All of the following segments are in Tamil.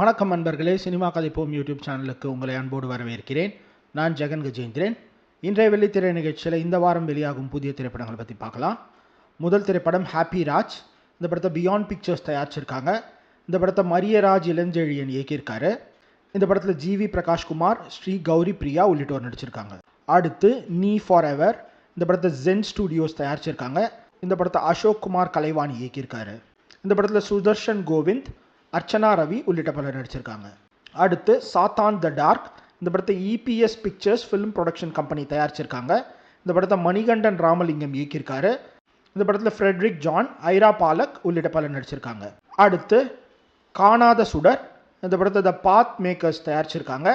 வணக்கம் நண்பர்களே, சினிமா கதைப்போம் யூடியூப் சேனலுக்கு உங்களை அன்போடு வரவேற்கிறேன். நான் ஜெகன் கஜேந்திரன். இன்றைய வெள்ளித்திரை நிகழ்ச்சியில் இந்த வாரம் வெளியாகும் புதிய திரைப்படங்களை பற்றி பார்க்கலாம். முதல் திரைப்படம் ஹாப்பி ராஜ். இந்த படத்தை பியாண்ட் பிக்சர்ஸ் தயாரிச்சிருக்காங்க. இந்த படத்தை மரியராஜ் இளஞ்செழியன் இயக்கியிருக்காரு. இந்த படத்தில் ஜிவி பிரகாஷ்குமார், ஸ்ரீ கௌரி பிரியா உள்ளிட்டோர் நடிச்சிருக்காங்க. அடுத்து நீ ஃபார் எவர். இந்த படத்தை ஜென் ஸ்டுடியோஸ் தயாரிச்சிருக்காங்க. இந்த படத்தை அசோக் குமார் கலைவாணி இயக்கியிருக்காரு. இந்த படத்தில் சுதர்ஷன் கோவிந்த், அர்ச்சனா ரவி உள்ளிட்ட பலர் நடிச்சிருக்காங்க. அடுத்து சாத்தான் த டார்க். இந்த படத்தை EPS pictures film production company தயாரிச்சிருக்காங்க. இந்த படத்தை மணிகண்டன் ராமலிங்கம் இயக்கியிருக்காரு. இந்த படத்தில் ஃப்ரெட்ரிக் ஜான், ஐரா பாலக் உள்ளிட்ட பலர் நடிச்சிருக்காங்க. அடுத்து காணாத சுடர். இந்த படத்தை த பாத் மேக்கர்ஸ் தயாரிச்சிருக்காங்க.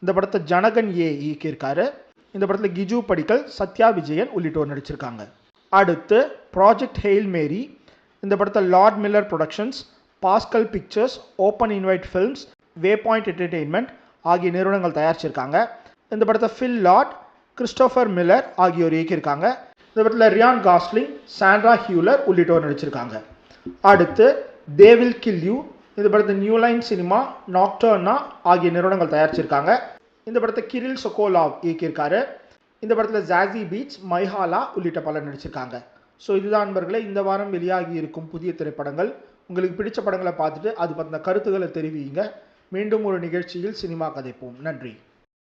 இந்த படத்தை ஜனகன் இயக்கியிருக்காரு. இந்த படத்தில் கிஜு படிக்கல், சத்யா விஜயன் உள்ளிட்டோர் நடிச்சிருக்காங்க. அடுத்து ப்ராஜெக்ட் ஹெயில் மேரி. இந்த படத்தை Lord Miller Productions, Pascal Pictures, Open Invite Films, Waypoint Entertainment ஆகிய நிறுவனங்கள் தயாரிச்சிருக்காங்க. இந்த படத்தை ஃபில் லார்ட், கிறிஸ்டோஃபர் மில்லர் ஆகியோர் இயக்கியிருக்காங்க. இந்த படத்தில் ரியான் காஸ்லிங், சாண்ட்ரா ஹியூலர் உள்ளிட்டோர் நடிச்சிருக்காங்க. அடுத்து தே வில் கில் யூ. இந்த படத்தை நியூ லைன் சினிமா, நாக்டர்னா ஆகிய நிறுவனங்கள் தயாரிச்சிருக்காங்க. இந்த படத்தை கிரில் சொகோலாவ் இயக்கியிருக்காரு. இந்த படத்தில் ஜாசி பீட்ஸ், மைஹாலா உள்ளிட்ட பலர் நடிச்சிருக்காங்க. ஸோ இதுதான் நண்பர்களே இந்த வாரம் வெளியாகி இருக்கும் புதிய திரைப்படங்கள். உங்களுக்கு பிடிச்ச படங்களை பார்த்துட்டு அது பற்றின கருத்துக்களை தெரிவிங்க. மீண்டும் ஒரு நிகழ்ச்சியில் சினிமா கதைப்போம். நன்றி.